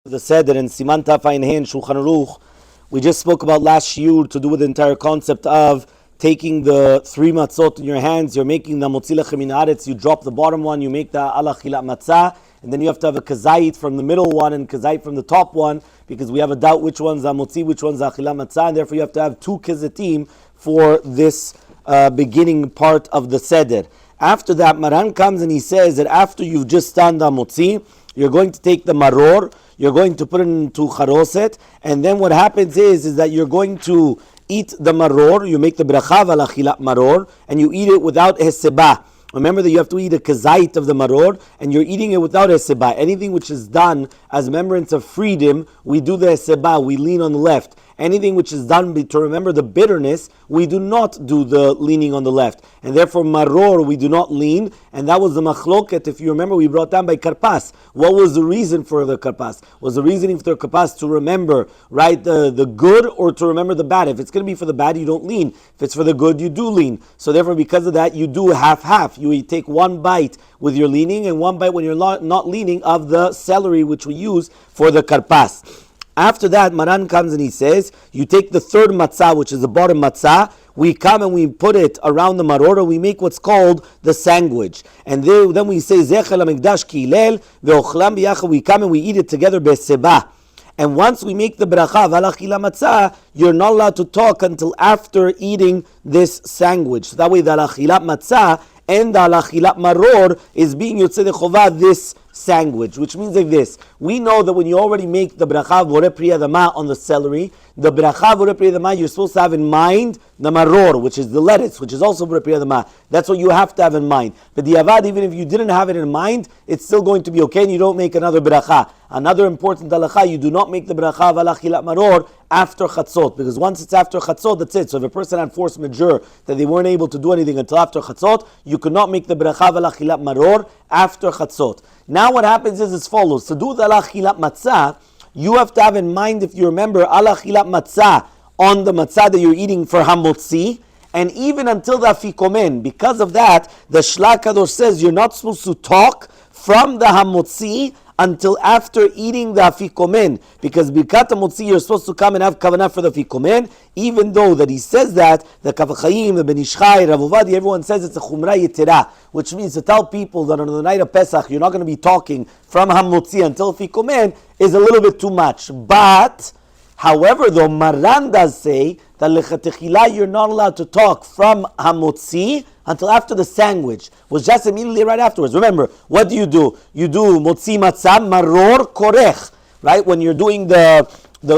the Seder and Siman Tafayin Hein Shulchan Aruch. We just spoke about last shiur to do with the entire concept of taking the three matzot in your hands. You're making the motzi lechem min haaretz. You drop the bottom one. You make the ala chilat matzah, and then you have to have a kazait from the middle one and kazait from the top one, because we have a doubt which one's a motzi, which one's a chilat matzah, and therefore you have to have two kazatim for this beginning part of the Seder. After that, Maran comes and he says that after you've just done the motzi, you're going to take the maror, you're going to put it into charoset, and then what happens is that you're going to eat the maror. You make the bracha ala chilat maror, and you eat it without hesebah. Remember that you have to eat a kazait of the maror, and you're eating it without hesebah. Anything which is done as remembrance of freedom, we do the hesebah, we lean on the left. Anything which is done to remember the bitterness, we do not do the leaning on the left. And therefore, maror, we do not lean. And that was the machloket, if you remember, we brought down by karpas. What was the reason for the karpas? Was the reasoning for the karpas to remember, right, the good or to remember the bad? If it's going to be for the bad, you don't lean. If it's for the good, you do lean. So therefore, because of that, you do half-half. You take one bite with your leaning and one bite when you're not leaning of the celery, which we use for the karpas. After that, Maran comes and he says, you take the third matzah, which is the bottom matzah, we come and we put it around the maror, we make what's called the sandwich. And then we say, Zechel HaMikdash Ki Hillel, Ve'ochlam B'yachad, we come and we eat it together, Be'sebah. And once we make the bracha, V'ala Chila Matzah, you're not allowed to talk until after eating this sandwich. So that way, the Ala Chilat Matzah and the Ala Chilat Maror is being Yotzei Dechovah this sandwich, which means like this. We know that when you already make the bracha Voreh Pri Adama on the celery, the bracha Voreh Pri Adama, you're supposed to have in mind the maror, which is the lettuce, which is also Voreh Pri Adama. That's what you have to have in mind. But the avad, even if you didn't have it in mind, it's still going to be okay, and you don't make another bracha. Another important halacha, you do not make the bracha V'ala Chilat Maror after chatzot, because once it's after chatzot, that's it. So if a person had force majeure that they weren't able to do anything until after chatzot, you could not make the bracha V'ala Chilat Maror after chatzot. Now what happens is as follows. To do the ala chilat matzah, you have to have in mind, if you remember, ala chilat matzah on the matzah that you're eating for hamotzi, and even until the afikomen. Because of that, the Shlach Kadosh says you're not supposed to talk from the hamotzi until after eating the afikomen, because birkat hamotzi you're supposed to come and have kavanah for the afikomen. Even though that he says that, the Kaf HaChaim, the Ben Ish Chai, Rav Ovadia, everyone says it's a chumrah yetera, which means to tell people that on the night of Pesach you're not going to be talking from hamotzi until afikomen is a little bit too much. But however, though, Maran does say that lechatechila you're not allowed to talk from hamotzi until after the sandwich, was just immediately right afterwards. Remember, what do? You do motzi matzah maror korech, right? When you're doing the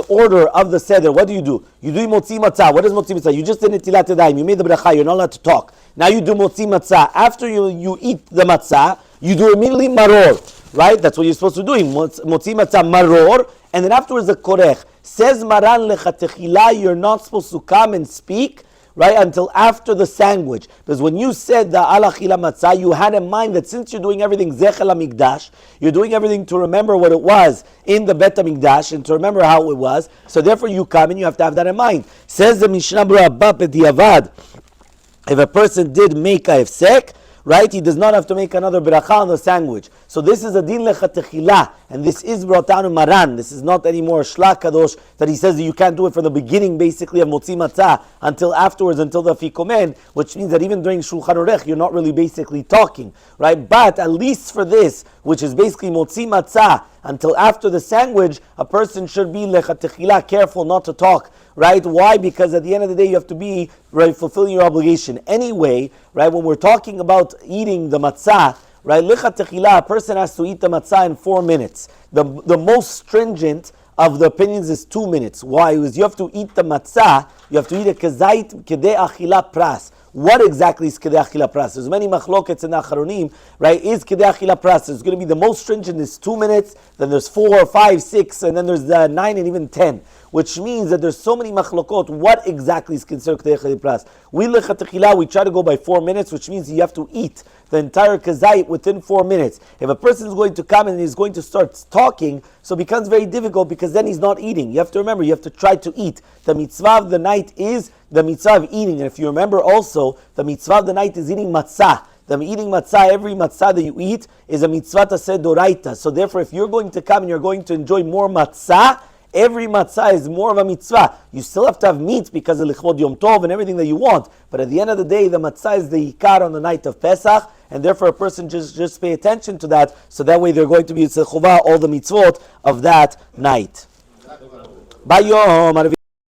order of the seder, what do? You do motzi matzah. What is motzi matzah? You just did netilat yadayim, you made the bracha, you're not allowed to talk. Now you do motzi matzah. After you eat the matzah, you do immediately maror, right? That's what you're supposed to do. Motzi matzah maror, and then afterwards the korech. Says Maran lechatechila, you're not supposed to come and speak, right, until after the sandwich. Because when you said the ala chila matzah, you had in mind that since you're doing everything zechel hamikdash, you're doing everything to remember what it was in the bet hamikdash and to remember how it was. So therefore you come and you have to have that in mind. Says the Mishnah Berurah b'diavad, if a person did make a hefsek, right, he does not have to make another bracha on the sandwich. So this is a din lechatechila, and this is brought down in Maran. This is not anymore Shlach Kadosh that he says that you can't do it from the beginning, basically, of motzi matzah until afterwards, until the afikomen, which means that even during Shulchan Aruch, you're not really basically talking, right? But at least for this, which is basically motzi matzah until after the sandwich, a person should be lechatechila, careful not to talk. Right? Why? Because at the end of the day, you have to be right, fulfilling your obligation. Anyway, right, when we're talking about eating the matzah, right, lechatechila, a person has to eat the matzah in 4 minutes. The most stringent of the opinions is 2 minutes. Why? Because you have to eat the matzah, you have to eat a kazait kedei achila pras. What exactly is kedei achila pras? There's many machlokets in the Acharonim, right? Is kedei achila pras? There's going to be the most stringent is 2 minutes, then there's 4, 5, 6, and then there's 9 and even 10. Which means that there's so many machlokot. What exactly is considered kedei achila pras? We lechatechila, we try to go by 4 minutes, which means you have to eat the entire kazait within 4 minutes. If a person is going to come and he's going to start talking, so it becomes very difficult because then he's not eating. You have to remember, you have to try to eat. The mitzvah of the night is the mitzvah of eating. And if you remember also, the mitzvah of the night is eating matzah. them eating matzah, every matzah that you eat is a mitzvah taseh doraita. So therefore, if you're going to come and you're going to enjoy more matzah, every matzah is more of a mitzvah. You still have to have meat because of lichvod yom tov and everything that you want. But at the end of the day, the matzah is the ikar on the night of Pesach, and therefore a person just pay attention to that, so that way they're going to be yitzei chuvah all the mitzvot of that night. Bayom